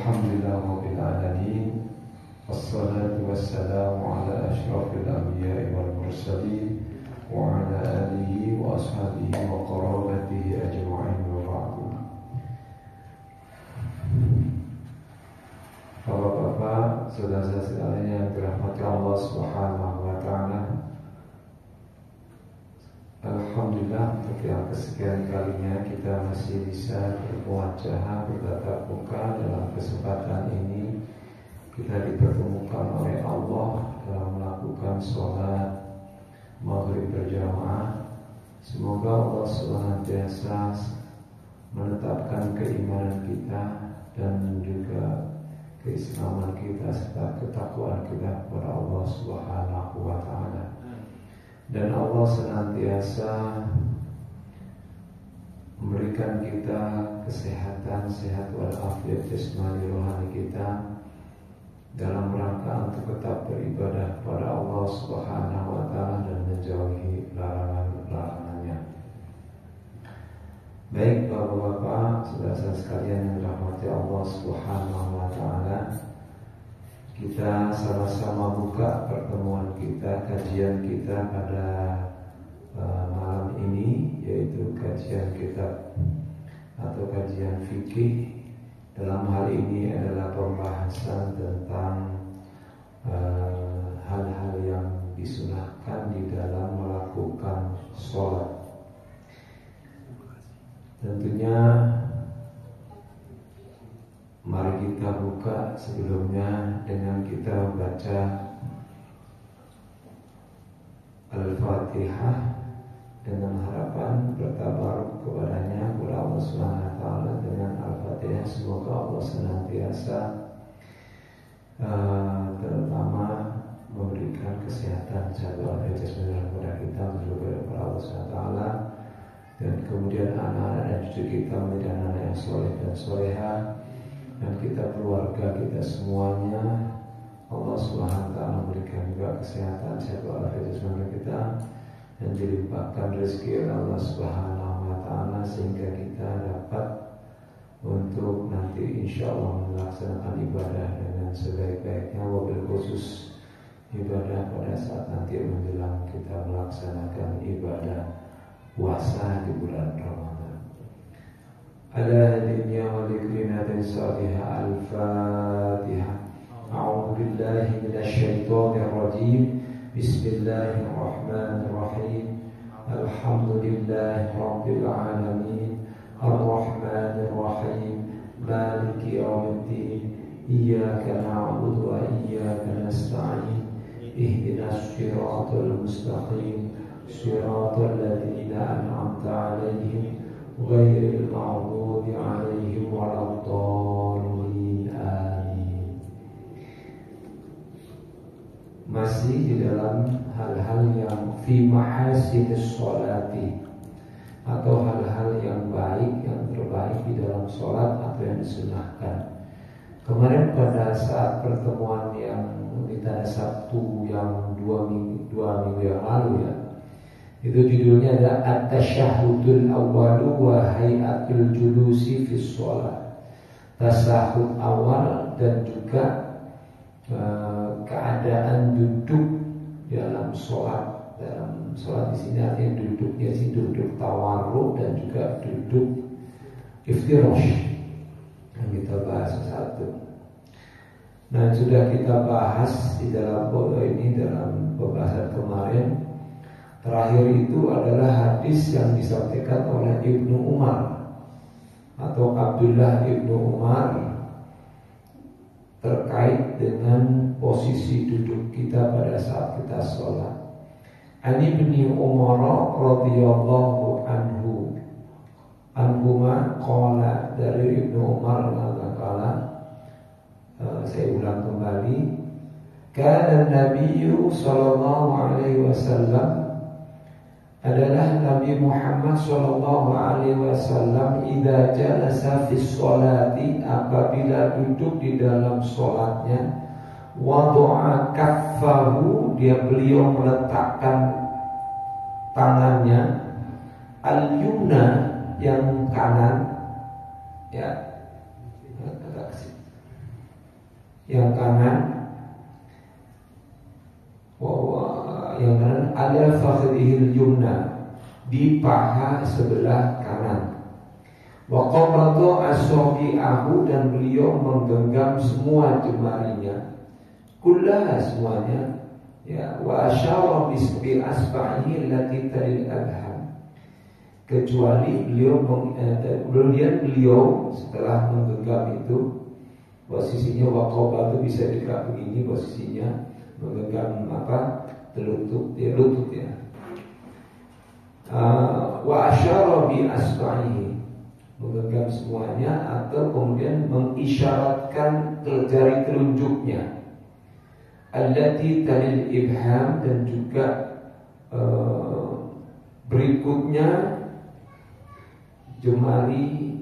Alhamdulillahirabbil alamin. Wassalatu wassalamu ala asyrafil anbiya'i wal mursalin wa ala alihi wa ashabihi wa qarabatihi ajma'in wa ba'du. Bapak-bapak, saudara-saudara sekalian yang dirahmati Allah Subhanahu wa taala. Alhamdulillah, untuk yang kesekian kalinya kita masih bisa bermuajah, bertatap muka. Dalam kesempatan ini kita dipertemukan oleh Allah dalam melakukan sholat maghrib berjamaah. Semoga Allah senantiasa menetapkan keimanan kita dan juga keislaman kita serta ketakwaan kita kepada Allah Subhanahu wa taala. Dan Allah senantiasa memberikan kita kesehatan, sehat walafiat jasmani rohani kita dalam rangka untuk tetap beribadah kepada Allah Subhanahu wa taala dan menjauhi larangan-larangannya. Baik Bapak-bapak, saudara-saudara sekalian yang dirahmati Allah Subhanahu wa taala, kita sama-sama buka pertemuan kita, kajian kita pada malam ini, yaitu kajian kitab atau kajian fikih. Dalam hal ini adalah pembahasan tentang hal-hal yang disunahkan di dalam melakukan sholat. Tentunya mari kita buka sebelumnya dengan kita membaca Al-Fatihah dengan harapan bertabaruk kepadanya kepada Allah Subhanahu wa taala dengan Al-Fatihah. Semoga Allah senantiasa terutama memberikan kesehatan jaga jasmani kepada kita, juga kepada Allah Subhanahu wa taala, dan kemudian anak-anak dan cucu kita menjadi anak yang soleh dan soleha, dan kita keluarga kita semuanya Allah Subhanahu wa taala memberikan juga kesehatan, sehat walafiat jasmani kita, dan dilimpahkan rezeki oleh Allah Subhanahu wa taala sehingga kita dapat untuk nanti insyaallah melaksanakan ibadah dengan sebaik-baiknya, wabil khusus ibadah pada saat nanti menjelang kita melaksanakan ibadah puasa di bulan Ramadan. Ala dunya wa likrinatin salihah. Al-Fatihah. A'udzu billahi minasy syaithanir rajim. Bismillahirrahmanirrahim. Alhamdulillahi rabbil alamin. Ar-Rahmanir Rahim. Maliki yaumiddin. Iyyaka na'budu wa iyyaka nasta'in. Ihdinas siratal mustaqim. Siratal ladzina an'amta 'alaihim ghairil maghdubi 'alaihim waladdallin. Amin. Masih di dalam hal-hal yang fi mahasinis sholati, atau hal-hal yang baik, yang terbaik di dalam sholat atau yang disunahkan. Kemarin pada saat pertemuan yang kita Sabtu yang dua minggu yang lalu ya, itu judulnya ada At-Tasyahhudul Awwalu wa Hayatul Julusi fi Shalah. Tasyahud awal dan juga keadaan duduk dalam sholat. Dalam sholat di sini artinya duduknya sih duduk tawarruk dan juga duduk iftirash yang kita bahas satu. Nah, sudah kita bahas di dalam ini dalam pembahasan kemarin. Terakhir itu adalah hadis yang disampaikan oleh Ibnu Umar atau Abdullah Ibnu Umar terkait dengan posisi duduk kita pada saat kita sholat. Ani bin Umar radhiyallahu anhuma qala, dari Ibnu Umar mengatakan, saya ulang kembali, kana Nabiyyu sallallahu alaihi wasallam, adalah Nabi Muhammad sallallahu alaihi wasallam, idza jalasa fi sholati, apabila duduk di dalam sholatnya, wada'a kaffahu, beliau meletakkan tangannya, al-yumna, yang kanan, ya, yang kanan, yang kanan ada fakhidihil yumna, di paha sebelah kanan. Wa qabata asabi'ahu, dan beliau menggenggam semua jemarinya, kullaha, semuanya, ya. Wa asyara bi asba'ihi allati talil abham, kecuali beliau setelah menggenggam itu, posisinya waqabah itu bisa juga begini posisinya, menggenggam lutut ya. Wa asyara bi asba'ihi, menggenggam semuanya, atau kemudian mengisyaratkan jari telunjuknya, allati talil ibham, dan juga berikutnya jemari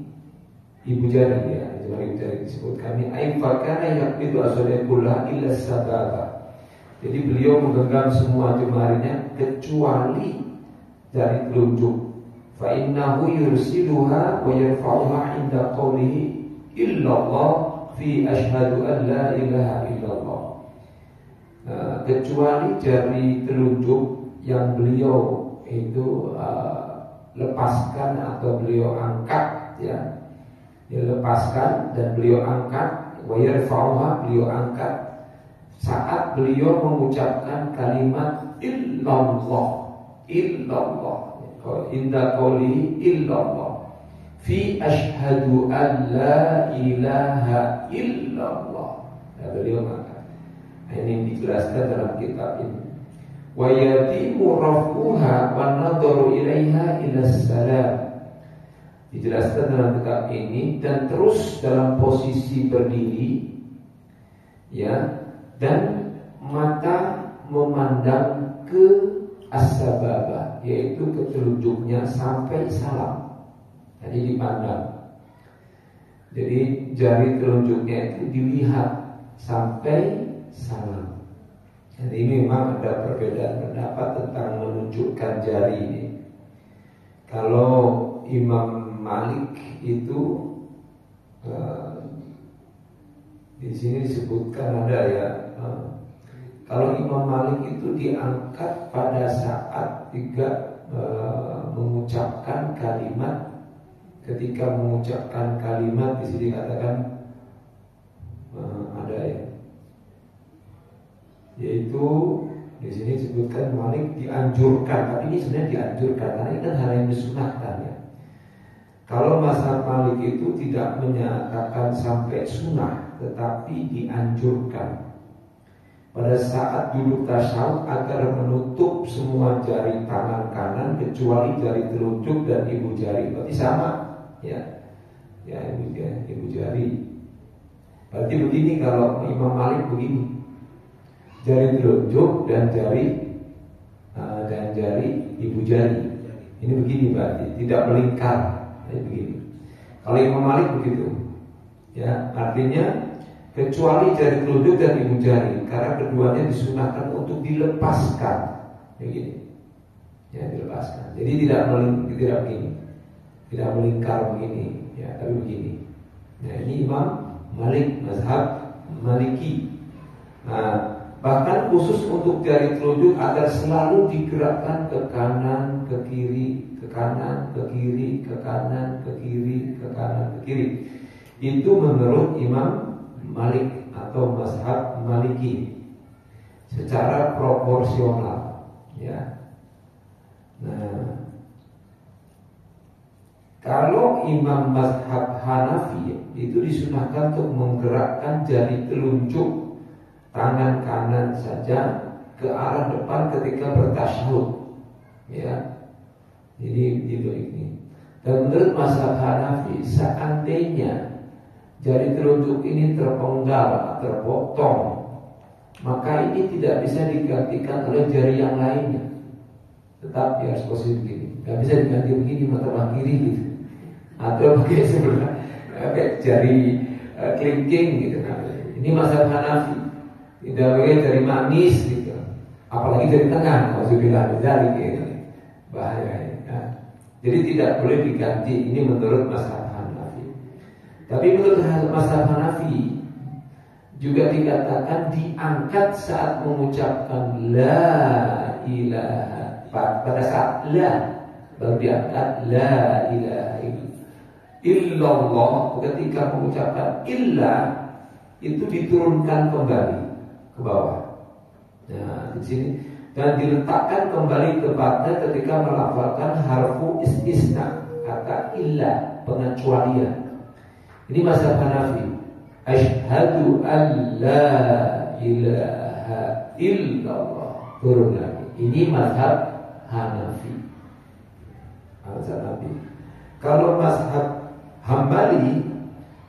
ibu jari, ya. Jemari ibu jari disebut kami aifakana yaqidu asadaikullah illa sababa. Jadi beliau menggenggam semua jemarinya kecuali jari telunjuk. Fa innahu yursiluha wa yarfa'uha 'inda qawlihi illallah fi asyhadu an la ilaha illallah. Kecuali jari telunjuk yang beliau itu lepaskan atau beliau angkat, ya. Dia lepaskan dan beliau angkat, wa yarfa'uha, beliau angkat saat beliau mengucapkan kalimat illallah, inda qawlihi illallah fi asyhadu an la ilaha illallah. Nah, beliau mengatakan, ini dijelaskan dalam kitab ini, wa yatimu rafuha wa nadharu ilaiha ila salam, dijelaskan dalam kitab ini, dan terus dalam posisi berdiri, ya, dan mata memandang ke as-sababa, yaitu ke telunjuknya sampai salam. Jadi dipandang. Jadi jari telunjuknya itu dilihat sampai salam. Jadi ini memang ada perbedaan pendapat tentang menunjukkan jari ini. Kalau Imam Malik itu di sini disebutkan ada, ya. Kalau Imam Malik itu diangkat pada saat mengucapkan kalimat, ketika mengucapkan kalimat di sini katakan ada, ya, yaitu di sini disebutkan Malik dianjurkan, tapi ini sebenarnya dianjurkan karena ini kan hal yang disunahkan, ya. Kalau mazhab Malik itu tidak menyatakan sampai sunnah, tetapi dianjurkan pada saat duduk tasyahud agar menutup semua jari tangan kanan kecuali jari telunjuk dan ibu jari. Berarti sama, ya, ibu jari. Berarti begini kalau Imam Malik begini, jari telunjuk dan jari ibu jari. Ini begini berarti tidak melingkar. Ini begini. Kalau Imam Malik begitu, ya, artinya kecuali jari telunjuk dan ibu jari, karena keduanya disunahkan untuk dilepaskan, begini, ya, dilepaskan. Jadi tidak begini, tidak melingkar begini, ya, tapi begini. Nah, ini Imam Malik, mazhab Maliki. Nah, bahkan khusus untuk jari telunjuk agar selalu digerakkan ke kanan, ke kiri, ke kanan, ke kiri, ke kanan, ke kiri, ke kanan, ke kiri. Itu menurut Imam Malik atau mazhab Maliki secara proporsional, ya. Nah, kalau Imam mazhab Hanafi itu disunahkan untuk menggerakkan jari telunjuk tangan kanan saja ke arah depan ketika bertasyahud, ya. Jadi ini. Dan menurut mazhab Hanafi, seandainya jari telunjuk ini terpenggal, terpotong, maka ini tidak bisa digantikan oleh jari yang lainnya. Tetap harus posisi begini. Gak bisa diganti begini, mata kiri gitu, atau pakai sebelah pakai jari kelingking gitu. Ini mazhab Hanafi. Tidak pakai jari manis gitu, apalagi jari tengah. Maksudnya jari gitu, bahaya. Ya. Jadi tidak boleh diganti. Ini menurut mazhab. Tapi menurut mazhab Hanafi, juga dikatakan diangkat saat mengucapkan la ilaha. Pada saat la baru diangkat la ilaha illallah. Ketika mengucapkan illa itu diturunkan kembali ke bawah. Nah, di sini dan diletakkan kembali tepatnya ketika melafalkan harfu istisna, kata illa, pengecualian. Ini mazhab Hanafi. Asyhadu an la ilaha illallah. Turun lagi. Ini mazhab Hanafi. Mazhab Hanafi. Kalau mazhab Hambali,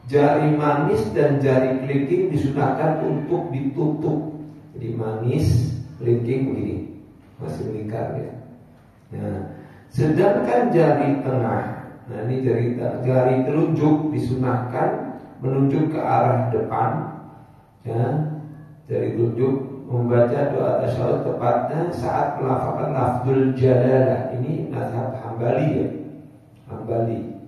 jari manis dan jari kelingking disunahkan untuk ditutup. Jadi manis, kelingking begini, masih melingkar ya. Nah, sedangkan jari tengah, nah ini jari telunjuk disunahkan menunjuk ke arah depan, ya. Jari telunjuk membaca doa tasyahud tepatnya saat melafalkan lafzul jalalah. Ini mazhab Hambali ya, Hambali.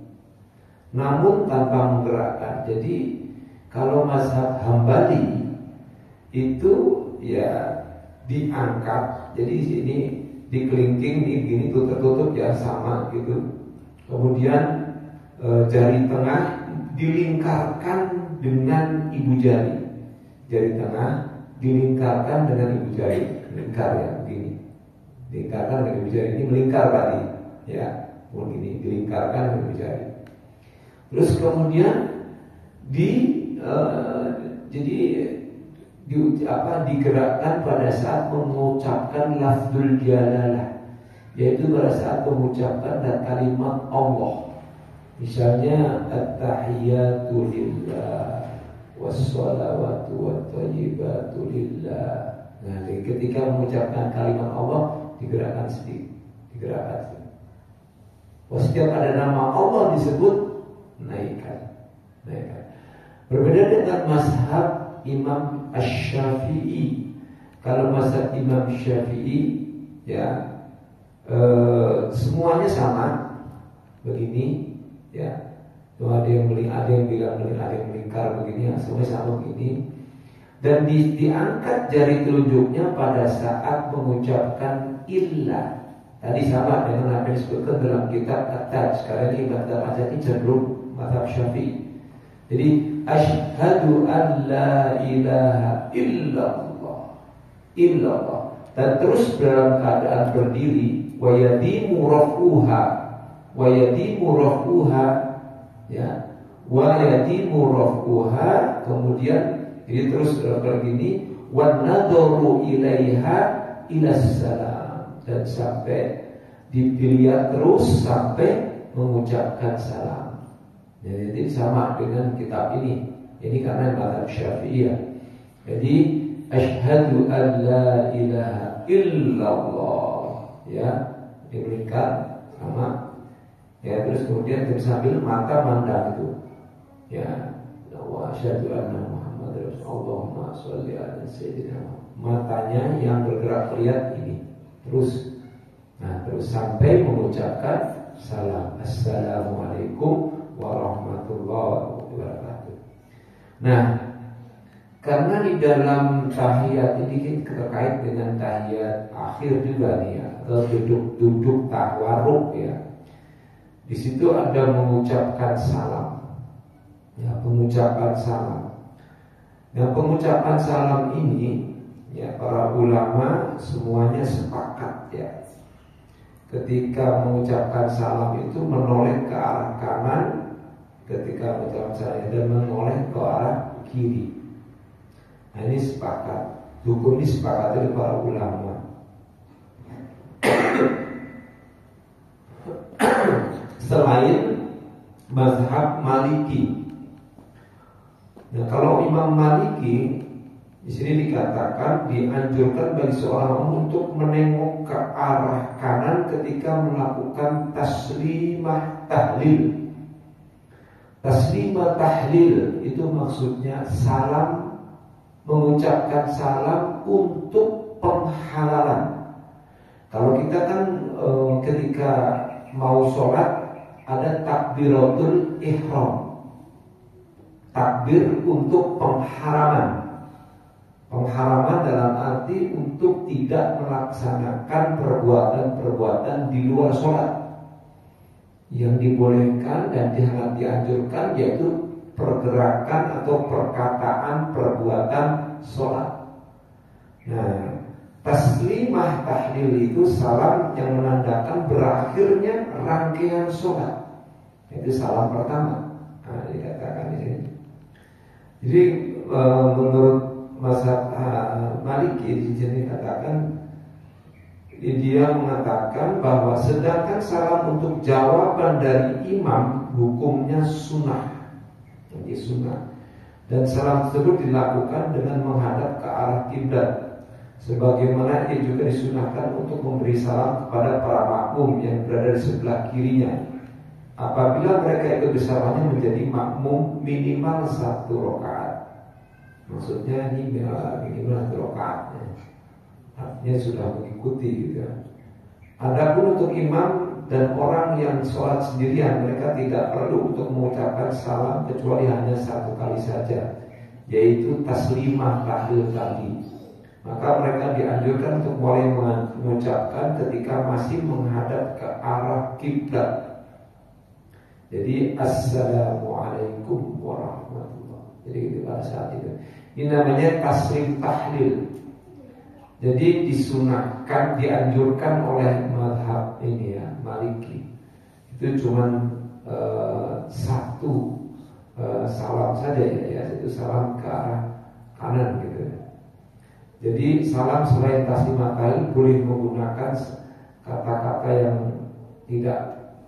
Namun tanpa menggerakkan. Jadi kalau mazhab Hambali itu ya diangkat. Jadi di sini dikelingking, gini tutup ya sama gitu. Kemudian jari tengah dilingkarkan dengan ibu jari. Jari tengah dilingkarkan dengan ibu jari. Lingkar ya begini. Dilingkarkan dengan ibu jari. Ini melingkar tadi ya. Begini dilingkarkan dengan ibu jari. Terus kemudian digerakkan pada saat mengucapkan lafzul jalalah, yaitu pada saat mengucapkan kalimat Allah. Misalnya at-tahiyyatu lillah was-shalawatu wat-thayyibatu lillah. Nah, ketika mengucapkan kalimat Allah digerakkan sedikit, setiap ada nama Allah disebut naikkan. Berbeda dengan mazhab Imam Asy-Syafi'i. Kalau mazhab Imam Syafi'i ya semuanya sama begini ya. Ada yang bilang ada yang melingkar begini, ya, semuanya sama begini. Dan diangkat jari telunjuknya pada saat mengucapkan illa. Tadi sama dengan apa yang disebutkan dalam kitab At-Taj. Sekarang ini mazhab Asy-Syafi'i cenderung mazhab Syafi'i. Jadi asyhadu an la ilaha illallah. Dan terus dalam keadaan berdiri wa yadimu raf'uha ya. Wa yadimu raf'uha, kemudian jadi terus begini wan nadharu ilaiha ilas salam, dan sampai dilihat terus sampai mengucapkan salam. Jadi sama dengan kitab ini. Ini karena mazhab Syafi'iyah. Jadi asyhadu an la ilaha illallah ya, diberikan sama ya. Terus kemudian sambil mata mandang itu ya, wa asyhadu anna Muhammadar Rasulullah shalli ala sayyidina. Matanya yang bergerak lihat ini terus. Nah, terus sampai mengucapkan salam, assalamualaikum warahmatullahi wabarakatuh. Nah, karena di dalam tahiyat ini terkait dengan tahiyat akhir juga nih ya, atau duduk tawarruk ya. Di situ ada mengucapkan salam. Ya, pengucapan salam. Nah, pengucapan salam ini ya para ulama semuanya sepakat ya. Ketika mengucapkan salam itu menoleh ke arah kanan ketika mengucapkan salam, dan menoleh ke arah kiri. Nah, ini sepakat. Hukum ini sepakat oleh para ulama. Selain mazhab Maliki. Nah, kalau Imam Maliki di sini dikatakan dianjurkan bagi seorang untuk menengok ke arah kanan ketika melakukan taslimah tahlil. Taslimah tahlil itu maksudnya salam, mengucapkan salam untuk penghalalan. Kalau kita kan ketika mau sholat ada takbiratul ihram, takbir untuk pengharaman. Pengharaman dalam arti untuk tidak melaksanakan perbuatan-perbuatan di luar sholat. Yang dibolehkan dan sangat dianjurkan yaitu pergerakan atau perkataan perbuatan sholat. Nah, taslimah tahlil itu salam yang menandakan berakhirnya rangkaian sholat. Itu salam pertama. Nah, dikatakan di sini. Jadi menurut mazhab Maliki di sini katakan, dia mengatakan bahwa sedangkan salam untuk jawaban dari imam hukumnya sunnah, jadi sunnah, dan salam tersebut dilakukan dengan menghadap ke arah kiblat, sebagaimana ia juga disunahkan untuk memberi salam kepada para makmum yang berada di sebelah kirinya, apabila mereka itu bersamanya menjadi makmum minimal 1 rakaat. Maksudnya ini minimal 1 rakaat, artinya sudah mengikuti gitu. Adapun untuk imam dan orang yang sholat sendirian, mereka tidak perlu untuk mengucapkan salam kecuali hanya 1 kali saja, yaitu taslimah tahlil tadi. Maka mereka dianjurkan untuk mulai mengucapkan ketika masih menghadap ke arah kiblat. Jadi assalamualaikum warahmatullahi. Jadi pada saat itu ini namanya taslim tahlil. Jadi disunahkan, dianjurkan oleh mazhab ini ya, Maliki. Itu cuman 1 salam saja ya, itu salam ke arah kanan gitu. Jadi salam selain taslimah tahlil boleh menggunakan kata-kata yang tidak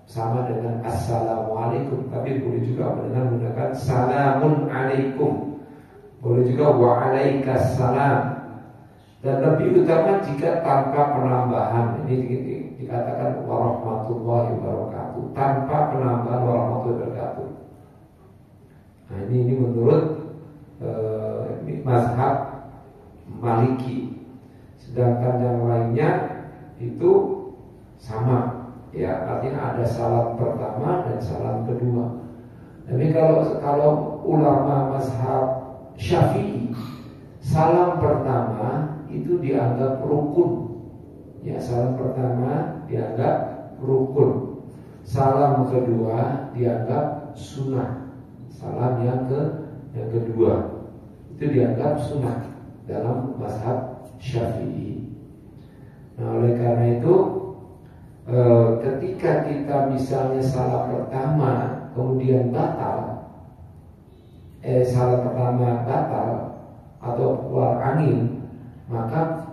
sama dengan assalamualaikum, tapi boleh juga menggunakan salamun alaikum. Boleh juga waalaikumsalam. Dan lebih utama jika tanpa penambahan. Ini dikatakan warahmatullahi wabarakatuh, tanpa penambahan warahmatullahi wabarakatuh. Nah ini menurut mazhab Maliki. Sedangkan yang lainnya itu sama. Ya, artinya ada salam pertama dan salam kedua. Tapi kalau ulama mazhab Syafi'i, salam pertama itu dianggap rukun. Ya, salam pertama dianggap rukun. Salam kedua dianggap sunnah. Salam yang kedua itu dianggap sunnah dalam mazhab Syafi'i. Nah, oleh karena itu ketika kita misalnya salam pertama kemudian batal, salam pertama batal atau keluar angin, maka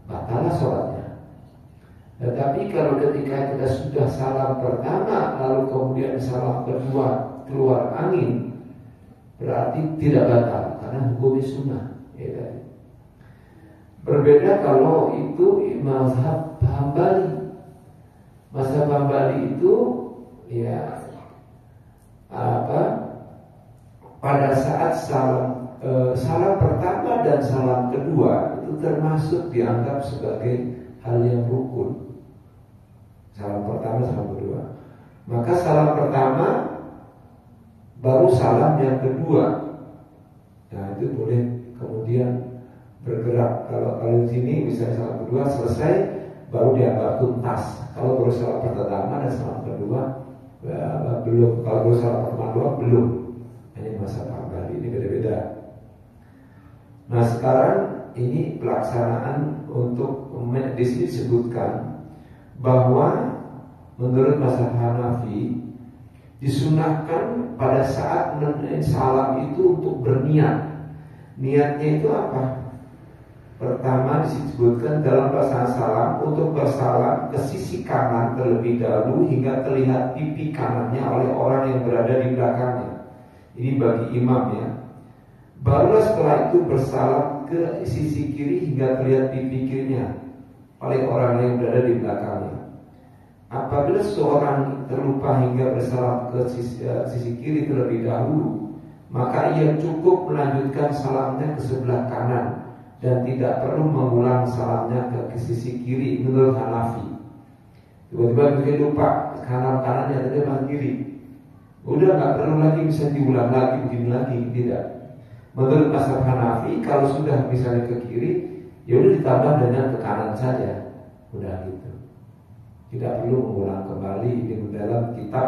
batallah sholatnya. Tetapi kalau ketika kita sudah salam pertama lalu kemudian salam kedua keluar angin, berarti tidak batal karena hukumnya sunnah. Ya. Berbeda kalau itu mazhab Hambali. Mazhab Hambali itu ya pada saat salam pertama dan salam kedua itu termasuk dianggap sebagai hal yang rukun. Salam pertama, salam kedua. Maka salam pertama baru salam yang kedua. Nah itu boleh kemudian bergerak. Kalau di sini misalnya salam kedua selesai, baru dianggap tuntas. Kalau baru salam pertama dan salam kedua belum. Kalau baru salam pertama belum. Ini masa Hambali, ini beda-beda. Nah sekarang ini pelaksanaan untuk di sini disebutkan bahwa menurut mazhab Hanafi disunahkan pada saat salam itu untuk berniat. Niatnya itu apa? Pertama disebutkan dalam pelaksanaan salam untuk bersalam ke sisi kanan terlebih dahulu hingga terlihat pipi kanannya oleh orang yang berada di belakangnya. Ini bagi imam ya. Barulah setelah itu bersalam ke sisi kiri hingga terlihat pipi kirinya oleh orang yang berada di belakangnya. Apabila seorang terlupa hingga bersalam ke sisi kiri terlebih dahulu, maka ia cukup melanjutkan salamnya ke sebelah kanan dan tidak perlu mengulang salamnya ke sisi kiri menurut Hanafi. Tiba-tiba dia lupa kanannya tadi malah kiri, udah nggak perlu lagi bisa diulang lagi begini lagi, tidak. Menurut mazhab Hanafi, kalau sudah misalnya ke kiri, ya udah ditambah dengan ke kanan saja, udah gitu. Tidak perlu mengulang kembali. Ini dalam kitab,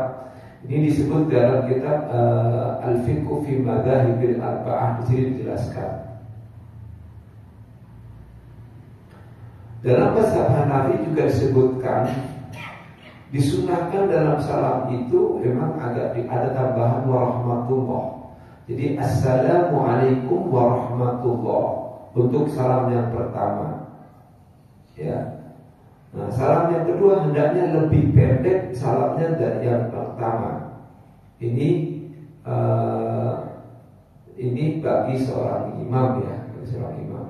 ini disebut dalam kitab Al-Fiqh fi Madzahibil Arba'ah, di sini dijelaskan. Dalam mazhab Hanafi juga disebutkan disunahkan dalam salam itu memang agak ada tambahan warahmatullah. Jadi assalamualaikum warahmatullah untuk salam yang pertama, ya. Nah, salam yang kedua hendaknya lebih pendek salamnya dari yang pertama. Ini bagi seorang imam, ya, bagi seorang imam.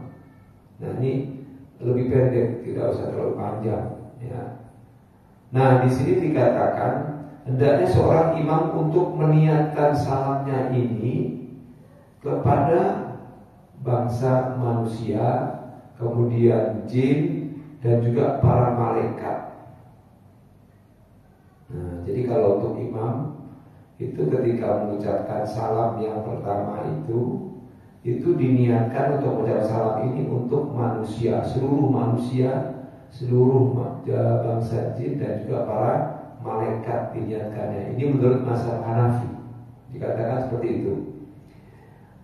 Nah, ini lebih pendek, tidak usah terlalu panjang, ya. Nah, di sini dikatakan hendaknya seorang imam untuk meniatkan salamnya ini kepada bangsa manusia, kemudian jin, dan juga para malaikat. Nah, jadi kalau untuk imam itu ketika mengucapkan salam yang pertama itu diniatkan untuk mengucapkan salam ini untuk manusia, seluruh bangsa jin dan juga para malaikat diniatkannya. Ini menurut mazhab Hanafi dikatakan seperti itu.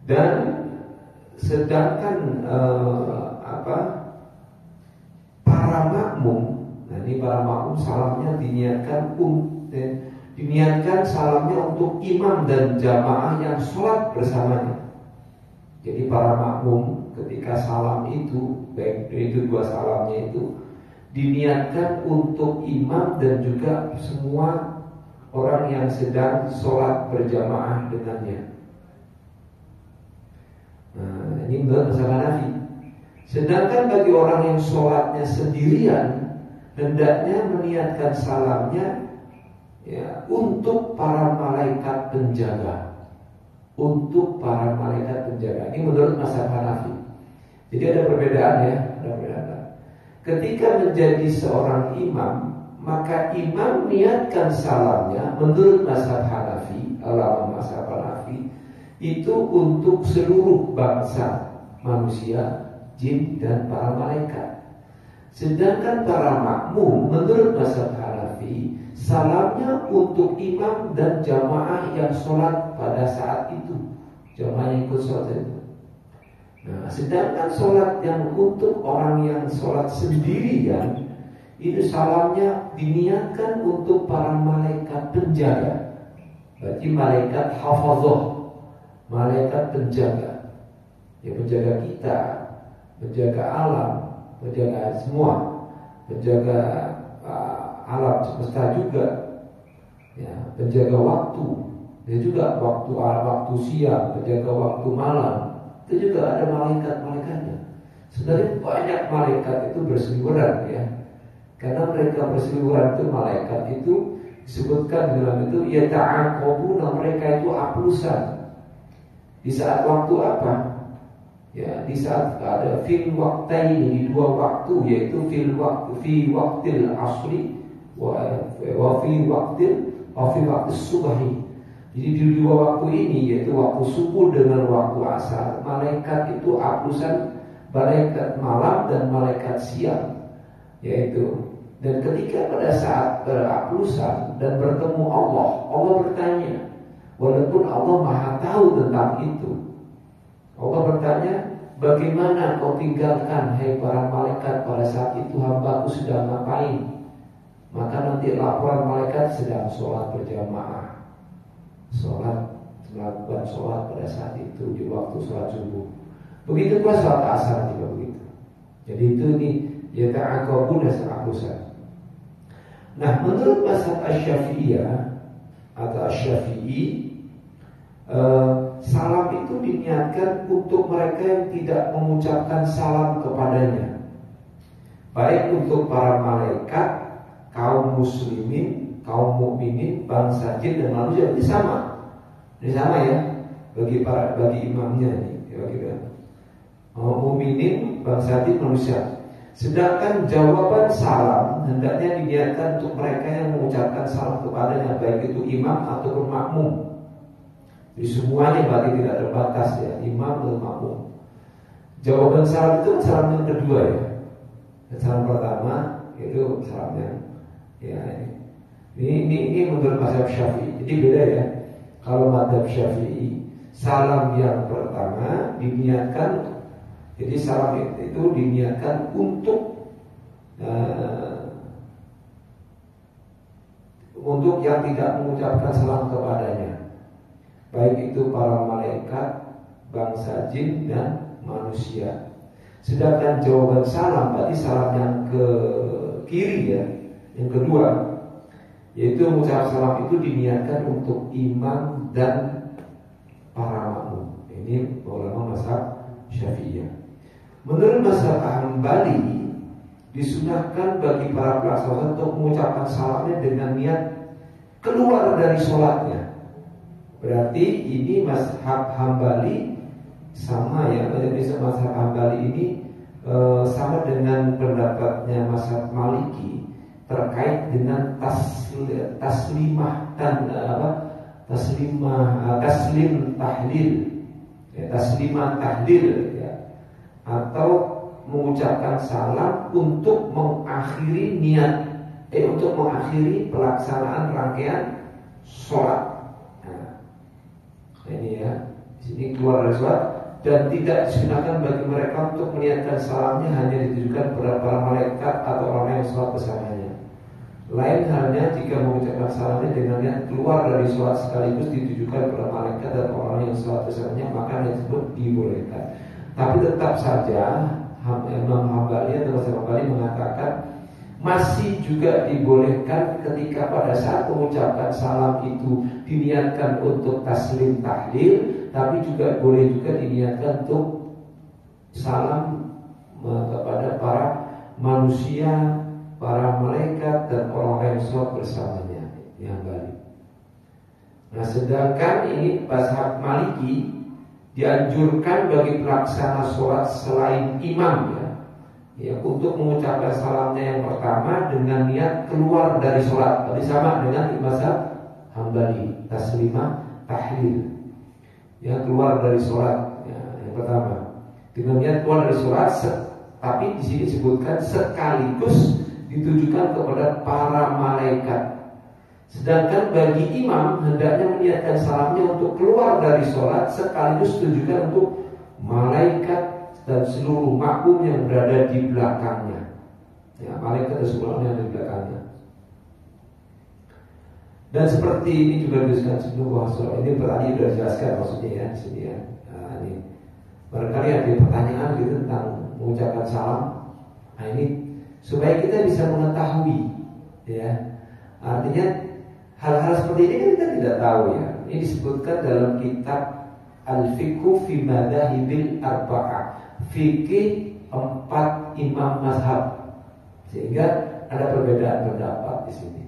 Dan sedangkan para makmum, nah ini para makmum salamnya diniatkan salamnya untuk imam dan jamaah yang sholat bersamanya. Jadi para makmum ketika salam itu, baik itu dua salamnya itu diniatkan untuk imam dan juga semua orang yang sedang sholat berjamaah dengannya. Nah, ini menurut mazhab Hanafi. Sedangkan bagi orang yang sholatnya sendirian, hendaknya meniatkan salamnya, ya, untuk para malaikat penjaga. Untuk para malaikat penjaga. Ini menurut mazhab Hanafi. Jadi ada perbedaan, ya, ada perbedaan. Ketika menjadi seorang imam, maka imam niatkan salamnya menurut mazhab Hanafi, ulama mazhab Hanafi, itu untuk seluruh bangsa manusia, jin, dan para malaikat. Sedangkan para makmum menurut mazhab Hanafi, salamnya untuk imam dan jamaah yang sholat pada saat itu, jamaah yang ikut sholat itu. Nah, sedangkan sholat yang untuk orang yang sholat sendirian, itu salamnya diniatkan untuk para malaikat penjaga. Berarti malaikat hafazah, malaikat penjaga, ya, penjaga kita, penjaga alam, penjaga semua, penjaga alam semesta juga, ya, penjaga waktu, dia juga waktu siang, penjaga waktu malam, itu juga ada malaikat-malaikatnya. Sebenarnya banyak malaikat itu berseliweran, ya, karena mereka berseliweran itu malaikat itu disebutkan dalam itu ya ta'aqabuna, mereka itu aplusan. Di saat waktu apa? Ya, di saat ada fil waqtaini, di dua waktu, yaitu fi waqtil asri wa fi waqtil subahi. Jadi di dua waktu ini, yaitu waktu subuh dengan waktu asar, malaikat itu aplusan, malaikat malam dan malaikat siang, yaitu. Dan ketika pada saat beraplusan dan bertemu Allah bertanya, walaupun Allah Maha tahu tentang itu, Allah bertanya, bagaimana kau tinggalkan, hai para malaikat, pada saat itu hambaku sedang ngapain? Maka nanti laporan malaikat sedang sholat berjamaah, melakukan sholat pada saat itu di waktu sholat subuh. Begitu pula sholat asar juga begitu. Jadi itu ini ya ta'aqabuna sa'abusan. Nah, menurut mazhab Asy-Syafi'iyah atau Asy-Syafi'i, salam itu diniatkan untuk mereka yang tidak mengucapkan salam kepadanya, baik untuk para malaikat, kaum muslimin, kaum mukminin, bangsa jin dan manusia. Ini sama ya bagi imamnya ini, bagi mukminin, bangsa jin, manusia. Sedangkan jawaban salam hendaknya diniatkan untuk mereka yang mengucapkan salam kepadanya, baik itu imam ataupun makmum. Jadi semuanya berarti tidak terbatas ya, imam dan makmum. Jawaban salam itu salam yang kedua ya. Salam pertama itu salamnya ya ini menurut mazhab Syafi'i. Jadi beda ya. Kalau mazhab Syafi'i salam yang pertama diniatkan, jadi salam itu diniatkan untuk yang tidak mengucapkan salam kepadanya, baik itu para malaikat, bangsa jin dan manusia. Sedangkan jawaban salam tadi salam yang ke kiri ya, yang kedua, yaitu mengucap salam itu diniatkan untuk imam dan para makmum. Ini ulama mazhab Syafi'iyah. Menurut mazhab Hambali, disunahkan bagi para pelaksana untuk mengucapkan salamnya dengan niat keluar dari sholatnya. Berarti ini mazhab Hambali sama ya, mazhab Hambali ini sama dengan pendapatnya mazhab Maliki terkait dengan taslimah dan taslim tahlil ya, taslimah tahlil ya, atau mengucapkan salam untuk mengakhiri untuk mengakhiri pelaksanaan rangkaian sholat. Nah, ini ya, di sini keluar dari sholat dan tidak disunahkan bagi mereka untuk meniatkan salamnya hanya ditujukan kepada para malaikat atau orang yang sholat bersamanya. Lain halnya jika mengucapkan salamnya dengan niat keluar dari sholat sekaligus ditujukan kepada malaikat dan orang yang sholat bersamanya, maka yang tersebut dibolehkan. Tapi tetap saja Imam Hambali atau Mazhab Hambali mengatakan masih juga dibolehkan ketika pada saat mengucapkan salam itu diniatkan untuk taslim tahlil, tapi juga boleh juga diniatkan untuk salam kepada para manusia, para malaikat dan orang yang sholat bersamanya. Yang balik. Nah, sedangkan ini mazhab Maliki dianjurkan bagi pelaksana sholat selain imam ya, untuk mengucapkan salamnya yang pertama dengan niat keluar dari sholat. Tadi sama dengan mazhab Hambali, taslimah tahlil, ya, keluar dari sholat ya, yang pertama dengan niat keluar dari sholat, tapi di sini disebutkan sekaligus ditujukan kepada para malaikat. Sedangkan bagi imam hendaknya meniatkan salamnya untuk keluar dari sholat sekaligus ditujukan untuk malaikat dan seluruh makmum yang berada di belakangnya. Ya, malaikat dan seluruh yang ada di belakangnya. Dan seperti ini juga disebutkan sebelum bahwa ini berarti sudah dijelaskan maksudnya ya di sini ya. Nah, ini barangkali ada pertanyaan gitu tentang mengucapkan salam. Nah, ini supaya kita bisa mengetahui ya. Artinya hal-hal seperti ini kita tidak tahu ya. Ini disebutkan dalam kitab Al-Fiqhu fi Madhahibil Arba'ah, fikih 4 imam mazhab. Sehingga ada perbedaan pendapat di sini.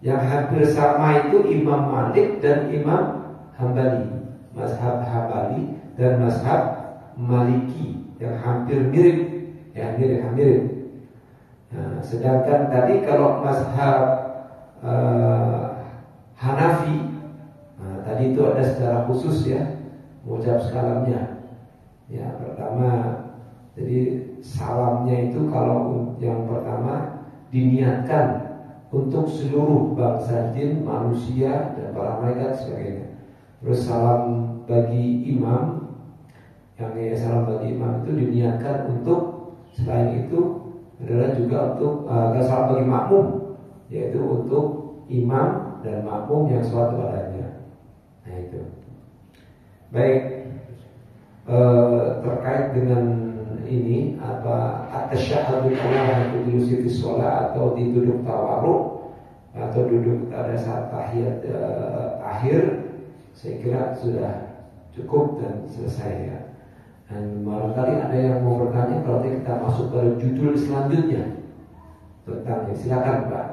Yang hampir sama itu Imam Malik dan Imam Hambali, mazhab Hambali dan mazhab Maliki yang hampir mirip, ya mirip. Nah, sedangkan tadi kalau mazhab Hanafi, nah, tadi itu ada secara khusus ya mengucap salamnya. Ya, pertama, jadi salamnya itu kalau yang pertama diniatkan untuk seluruh bangsa jin, manusia dan para malaikat sebagainya. Terus salam bagi imam, salam bagi imam itu diniatkan untuk selain itu adalah juga untuk salam bagi makmum, yaitu untuk imam dan makmum yang sholat kepadanya. Nah itu. Baik, terkait dengan ini apa at-tasyahhudul awal di sisi sholat atau di duduk tawarruk atau duduk pada saat tahiyat akhir, saya kira sudah cukup dan selesai ya. Dan barangkali ada yang mau bertanya, kalau kita masuk ke judul selanjutnya tentang silakan Pak.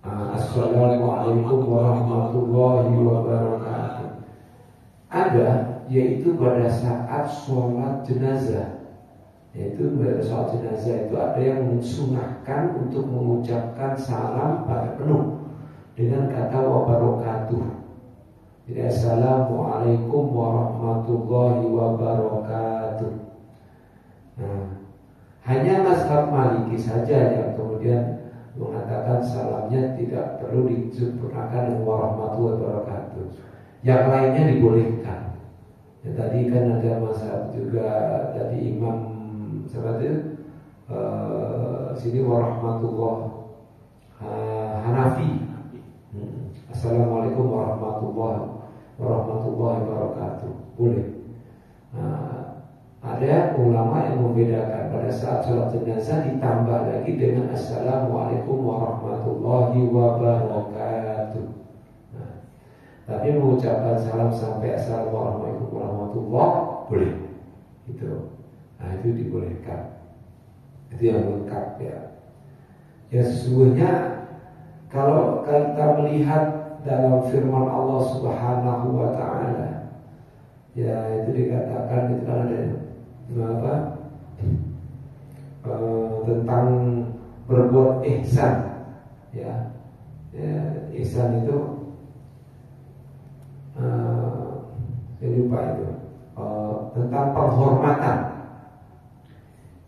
Assalamualaikum warahmatullahi wabarakatuh. Ada, yaitu pada saat sholat jenazah Yaitu sholat jenazah itu ada yang mensunahkan untuk mengucapkan salam pada penuh dengan kata wabarakatuh. Jadi assalamualaikum warahmatullahi wabarakatuh. Nah, hanya mazhab Maliki saja yang kemudian mengatakan salamnya tidak perlu disempurnakan dengan warahmatullahi wabarakatuh. Yang lainnya dibolehkan. Ya, tadi kan ada mazhab juga tadi Imam seperti sini warahmatullah Hanafi. Assalamualaikum warahmatullahi wabarakatuh. Boleh. Ada ulama yang membedakan pada saat sholat jenazah ditambah lagi dengan assalamualaikum warahmatullahi wabarakatuh. Tapi mengucapkan salam sampai assalamualaikum warahmatullahi boleh. Itu. Nah, itu dibolehkan. Itu yang lengkap ya. Ya sesungguhnya kalau kita melihat dalam firman Allah Subhanahu wa taala, ya itu dikatakan itu ada apa? Tentang berbuat ihsan. Ya. Ihsan itu saya lupa itu. Tentang penghormatan.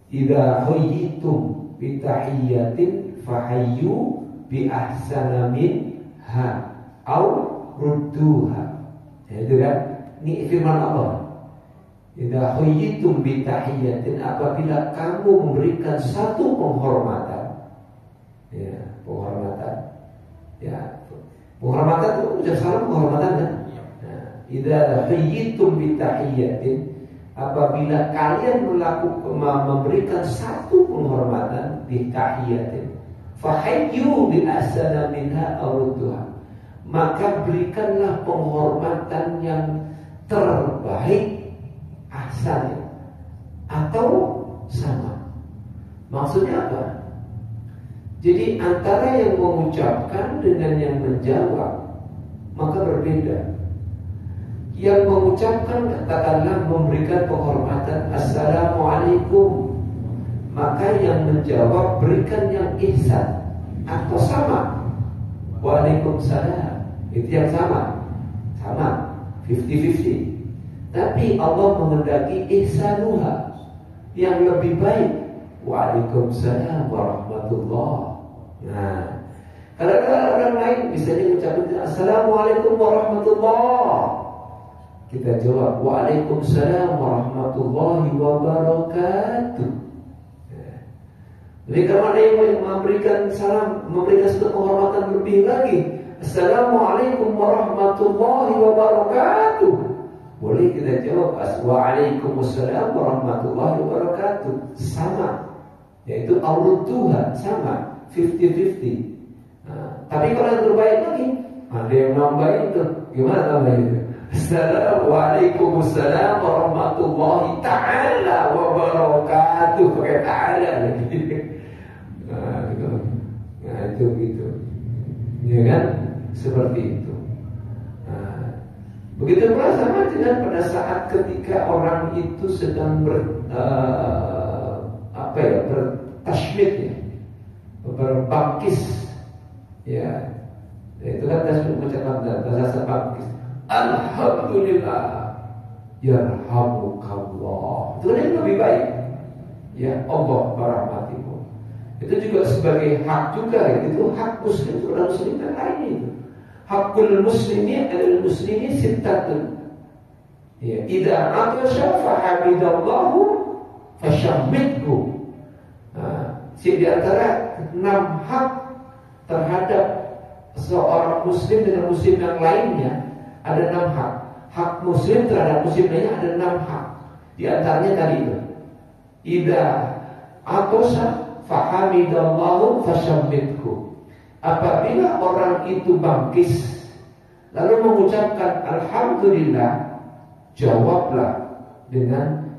Idza huyyitum bi tahiyyatin fahayyu bi ahsana minha au rudduha. Itu kan ini firman Allah. Idza huyyitum bi tahiyyatin, apabila kamu memberikan satu penghormatan. Ya, penghormatan. Ya, penghormatan itu ucap salam penghormatan kan? Nah, idza huyyitum bi tahiyyatin, apabila kalian memberikan satu penghormatan di tahiyatin, fahayyu bi ahsana minha aw rudduha, maka berikanlah penghormatan yang terbaik, ahsan, atau sama. Maksudnya apa? Jadi antara yang mengucapkan dengan yang menjawab maka berbeda. Yang mengucapkan katakanlah memberikan penghormatan assalamualaikum, maka yang menjawab berikan yang ihsan atau sama, waalaikumsalam, itu yang sama 50-50. Tapi Allah menghendaki ihsanuha, yang lebih baik, waalaikumsalam warahmatullah. Nah, kadang-kadang orang lain misalnya mengucapkan assalamualaikum warahmatullah, kita jawab waalaikumsalam warahmatullahi wabarakatuh. Jadi kalau ada yang memberikan salam, memberikan satu penghormatan lebih lagi, assalamualaikum warahmatullahi wabarakatuh, boleh kita jawab waalaikumsalam warahmatullahi wabarakatuh, sama, yaitu al-Tuhan, sama 50-50. Tapi kalau yang terbaik lagi, ada yang nambahin itu, gimana nambahin itu? Assalamualaikum warahmatullahi ta'ala wabarakatuh, pakai ta'ala lagi. Nah itu gitu, ya kan, seperti itu. Nah, begitu pula sama dengan pada saat ketika orang itu sedang bertashmid, ya, berbangkis, ya, itu kan tasbih mengucapkan bahasa bangkis. Alhamdulillah, yarhamukallah. Itu yang lebih baik. Ya Allah merahmatimu. Itu juga sebagai hak juga. Itu hak muslim, orang muslim yang lain itu. Hakul muslimin adalah muslimin sittatun. Ya, idza atasha fahamidallahu fashammidhu. Nah, di antara 6 hak terhadap seorang muslim dengan muslim yang lainnya, ada 6 hak. Hak muslim terhadap muslim lainnya ada 6 hak. Di antaranya tadi itu, idza atosa fahamidallahu fashammidhu. Apabila orang itu bangkis lalu mengucapkan alhamdulillah, jawablah dengan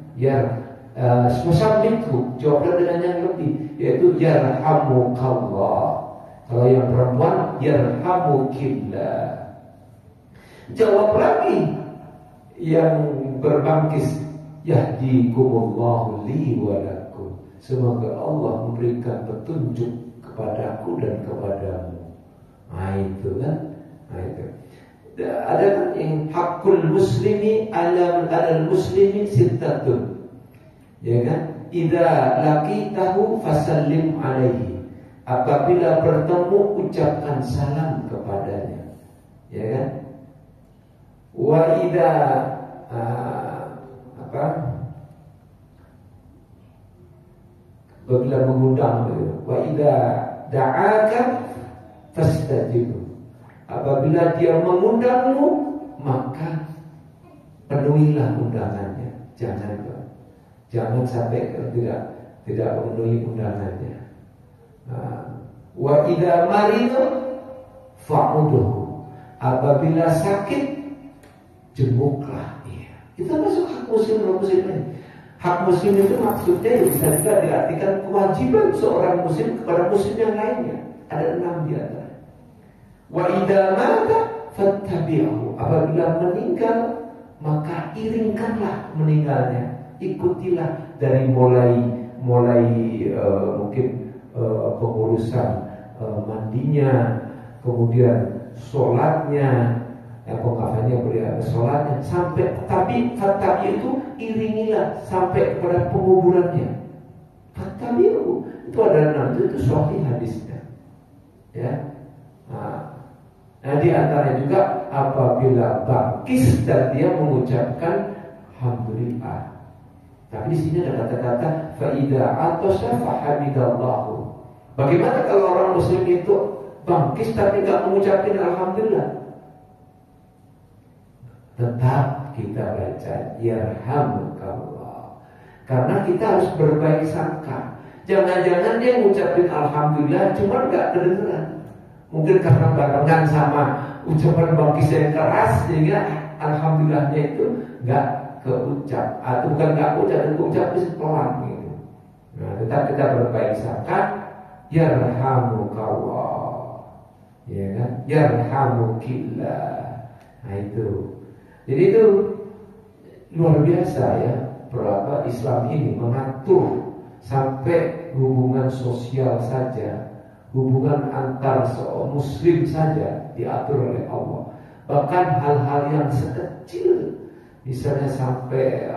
fashammidhu, jawablah dengan yang lebih, yaitu yarhamukallah. Kalau yang perempuan yarhamukillah. Jawab lagi yang berbangkis yahdikumullahu li wa lakum. Semoga Allah memberikan petunjuk kepadaku dan kepadamu. Nah itu kan. Nah itu. Ada kan yang hakul muslimi alal muslimin sittatun. Ya kan? Idza laqitahu fasallim alaihi. Apabila bertemu ucapkan salam kepadanya. Ya kan? Wa idza apabila mengundang, wa idza da'aka fastajib. Apabila dia mengundangmu, maka penuhilah undangannya. Jangan sampai tidak memenuhi undangannya. Wa idza maridu fa'uduhu. Apabila sakit, jenguklah dia. Itu masuk hak muslim ini. Hak muslim itu maksudnya bisa juga diartikan kewajiban seorang muslim kepada muslim yang lainnya. Ada 6 di antara. Wa idza mata fattabi'uhu. Apabila meninggal, maka iringkanlah meninggalnya. Ikutilah dari mulai mungkin pengurusan mandinya, kemudian sholatnya, pengafannya beliau sholatnya sampai, tapi itu iringilah sampai kepada penguburannya. Fattabi'uhu itu ada 6, itu sahih hadisnya. Ya. Nah di antaranya juga apabila bangkis dan dia mengucapkan alhamdulillah. Tapi di sini ada kata-kata faida atau fahamidallahu. Bagaimana kalau orang muslim itu bangkis tapi tidak mengucapkan alhamdulillah? Tetap kita baca yarhamukallah. Karena kita harus berbaik sangka. Jangan-jangan dia mengucapkan alhamdulillah cuma nggak kedengeran. Mungkin karena barengan sama ucapan bangkis yang keras sehingga alhamdulillahnya itu nggak keucap, atau bukan nggak ucap itu pelan gitu. Nah, tetap kita berbaik sangka yarhamukallah, ya kan? Yarhamukillah. Nah itu. Jadi itu luar biasa ya, berapa Islam ini mengatur sampai hubungan sosial saja, hubungan antar seorang muslim saja diatur oleh Allah. Bahkan hal-hal yang sekecil, misalnya sampai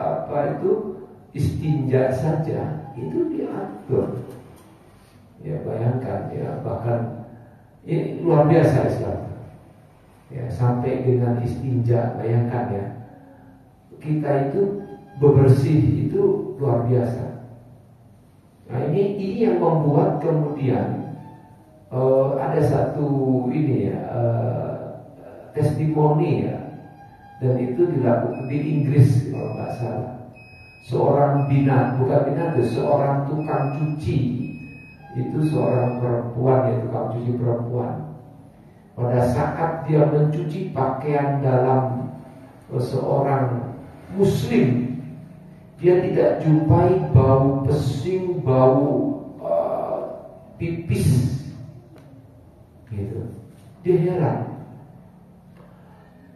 istinja saja itu diatur. Ya bayangkan ya, bahkan ini luar biasa Islam. Ya sampai dengan istinja, bayangkan ya, kita itu bebersih itu luar biasa. Nah ini yang membuat kemudian ada satu testimoni ya, dan itu dilakukan di Inggris kalau nggak salah. Seorang seorang tukang cuci, itu seorang perempuan, ya tukang cuci perempuan. Pada saat dia mencuci pakaian dalam seorang muslim, dia tidak jumpai bau pesing, bau pipis, gitu. Dia heran.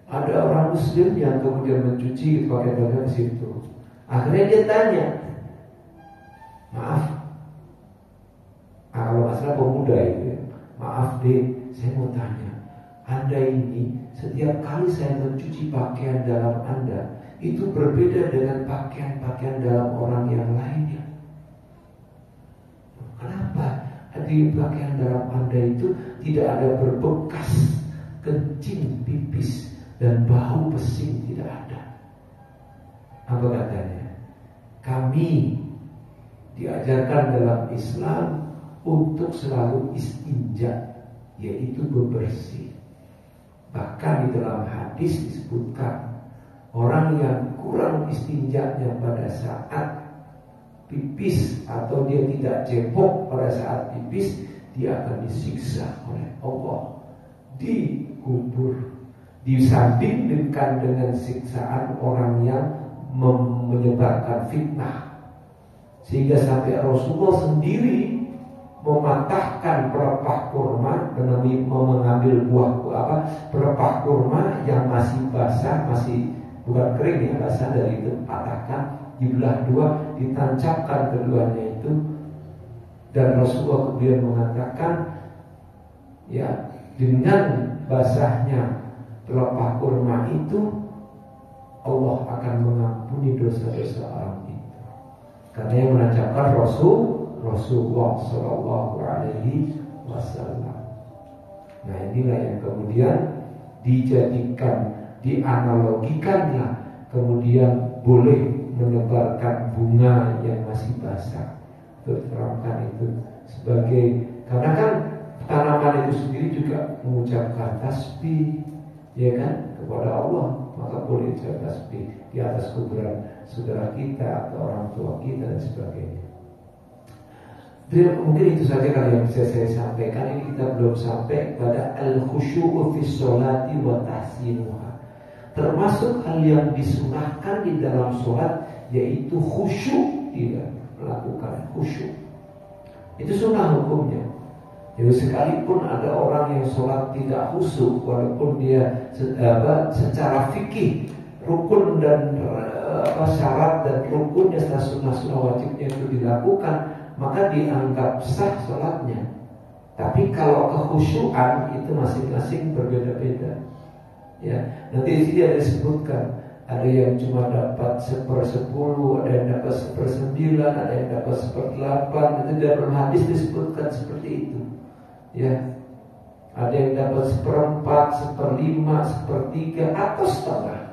Ada orang muslim yang kemudian mencuci pakaian di situ. Akhirnya dia tanya, maaf, kalau masalah pemuda itu ya, maaf deh, saya mau tanya, Anda ini setiap kali saya mencuci pakaian dalam Anda itu berbeda dengan pakaian-pakaian dalam orang yang lainnya. Kenapa di pakaian dalam Anda itu tidak ada berbekas kencing, pipis, dan bau pesing, tidak ada? Apa katanya? Kami diajarkan dalam Islam untuk selalu istinja, yaitu bebersih. Bahkan di dalam hadis disebutkan orang yang kurang istinjanya pada saat pipis atau dia tidak cebok pada saat pipis, dia akan disiksa oleh Allah di kubur, disandingkan dengan siksaan orang yang menyebarkan fitnah. Sehingga sampai Rasulullah sendiri mematahkan pelepah kurma dan mengambil buah pelepah kurma yang masih basah, masih bukan kering ya, basah, dari itu patahkan, dibelah dua, ditancapkan keduanya itu. Dan Rasulullah kemudian mengatakan, ya, dengan basahnya pelepah kurma itu Allah akan mengampuni dosa-dosa orang itu. Karena yang menancapkan Rasulullah Sallallahu Alaihi Wasallam. Nah, inilah yang kemudian dijadikan, dianalogikanlah, kemudian boleh menebarkan bunga yang masih basah. Terterangkan itu sebagai, karena kan tanaman itu sendiri juga mengucapkan tasbih, ya kan, kepada Allah, maka boleh ucap tasbih di atas kuburan saudara kita atau orang tua kita dan sebagainya. Jadi mungkin itu saja kali yang bisa saya sampaikan. Ini kita belum sampai pada al-khusyu'u fi sholati wa tahsinuha. Termasuk hal yang disunahkan di dalam sholat, yaitu khusyuk, tidak melakukan khusyuk. Itu sunnah hukumnya. Jadi sekalipun ada orang yang sholat tidak khusyuk, walaupun dia secara fikih rukun dan syarat dan rukunnya sunnah wajibnya itu dilakukan, maka dianggap sah sholatnya. Tapi kalau kekhusyuan itu masing-masing berbeda-beda. Ya, nanti di sini ada disebutkan, ada yang cuma dapat 1/10, ada yang dapat 1/9, ada yang dapat 1/8. Itu dalam hadis disebutkan seperti itu. Ya, ada yang dapat 1/4, 1/5, 1/3 atau setengah.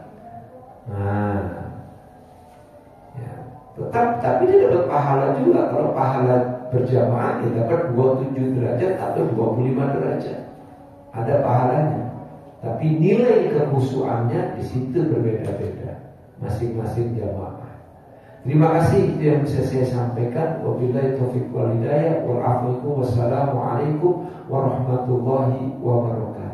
Nah, ya, tapi dia dapat pahala juga. Kalau pahala berjamaah dia dapat 27 derajat atau 25 derajat. Ada pahalanya. Tapi nilai kekhusyuannya di situ berbeda-beda masing-masing jamaah. Terima kasih, itu yang bisa saya sampaikan. Wabillahi taufiq wal hidayah. Wassalamualaikum warahmatullahi wabarakatuh.